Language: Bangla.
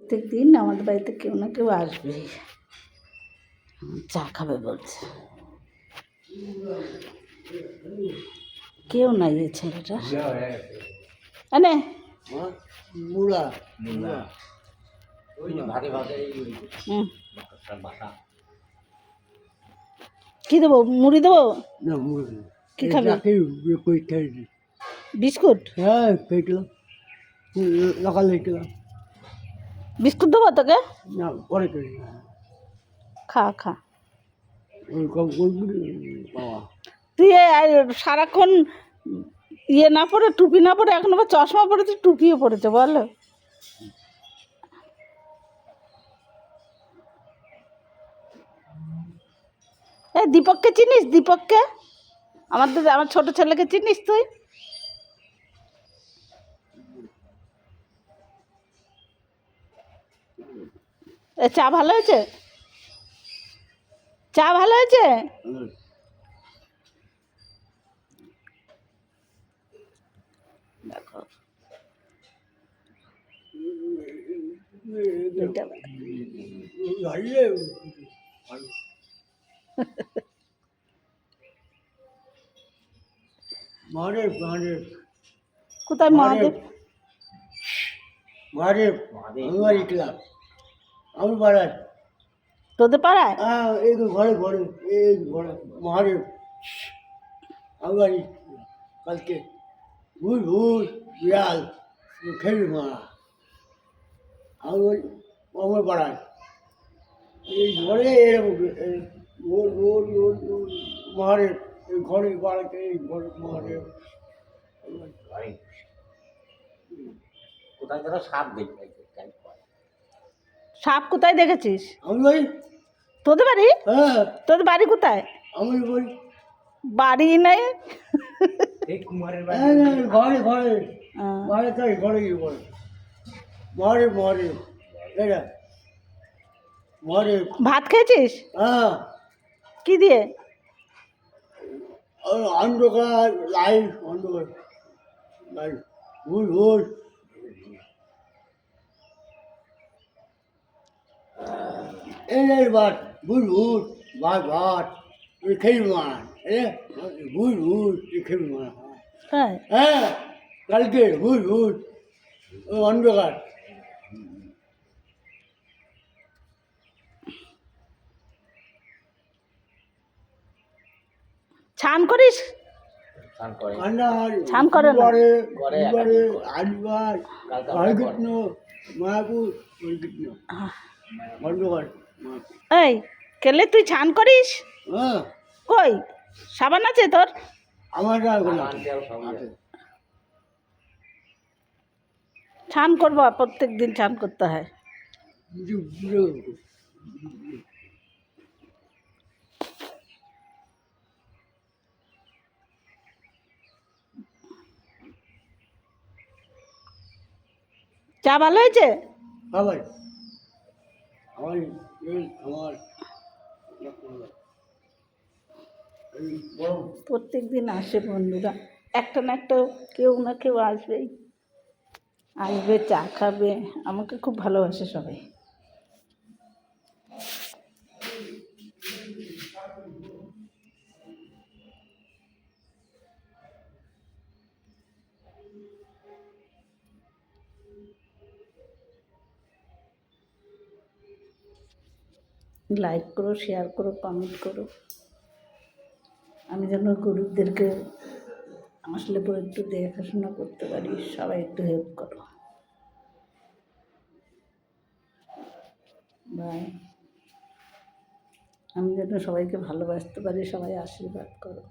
প্রত্যেক দিন আমাদের বাড়িতে কেউ না কেউ আসবে, চা খাবে বলছে। কেউ নাই এই ছেলেটা। এনে মুড়া কি দেবো? মুড়ি দেবো? না কি খাবে? বিস্কুট। হ্যাঁ খেয়েছিলাম, সকালে খেলাম। বিস্কুট দেবো তোকে? না পরে খেয়ে খা খা। বাবা তুই সারাক্ষণ ইয়ে না পরে, টুপি না পরে, এখন আবার চশমা পরেছে, টুপিও পরেছে, বলো। এই দীপককে চিনিস? দীপককে, আমার ছোট ছেলেকে চিনিস তুই? চা ভালো হয়েছে? চা ভালো হয়েছে? দেখো মহাদেব মহাদেব কোথায় মহাদেব? মহাদেব আমি বাড়ি ক্লাব, আমি পাড়ায়। তোদের পাড়ায়? হ্যাঁ এই ঘরে ঘরে এই ঘরে মহাদেব আমি বাড়ি। কালকে ভুল ভুল বিড়াল খেলি মারা, আমি ওই আমার পাড়ায় এই ঘরে এরকম রোজ রোজ রোজ রোজ মহাদেব এই ঘরে পাড়াতে এই ঘরে মহাদেব। কোথায় যেন সাপ দেখবে। সাপ কোথায় দেখেছিস? আমি বাড়ি। তোদের বাড়ি? হ্যাঁ তোদের বাড়ি কোথায়? আমি বাড়ি। বাড়ি নেই? ঘরে ঘরে ঘরে তাই ঘরে গিয়ে ঘরে মহাদেব মহাদেব এটা মহাদেব। ভাত খেয়েছিস? হ্যাঁ কি দিয়ে? অন্ধকার লাইট, অন্ধকার লাইট ভুল ভুল এই ভাত ভুল ভুল ভাত ভাত খেলি মার ভুল ভুল খেলি মার। হ্যাঁ হ্যাঁ কালকে ভুল ভুল অন্ধকার। ছান করিস? ছান করে না? আলিবার হরিকৃষ্ণ মায়াপুর হরিকৃষ্ণ অন্ধকার। এই কেলে তুই ছান করিস? হ্যাঁ কই সাবান আছে তোর? আমার ছান করবো, প্রত্যেক দিন ছান করতে হয়। চা ভালো হয়েছে? আমার আমার আমার প্রত্যেক দিন আসে বন্ধুরা, একটা না একটা কেউ না কেউ আসবেই, আসবে চা খাবে। আমাকে খুব ভালোবাসে সবাই। লাইক করো, শেয়ার করো, কমেন্ট করো। আমি যেন গরিবদেরকে আসলে পরে একটু দেখাশোনা করতে পারি। সবাই একটু হেল্প করো। বাই। আমি যেন সবাইকে ভালোবাসতে পারি, সবাই আশীর্বাদ করো।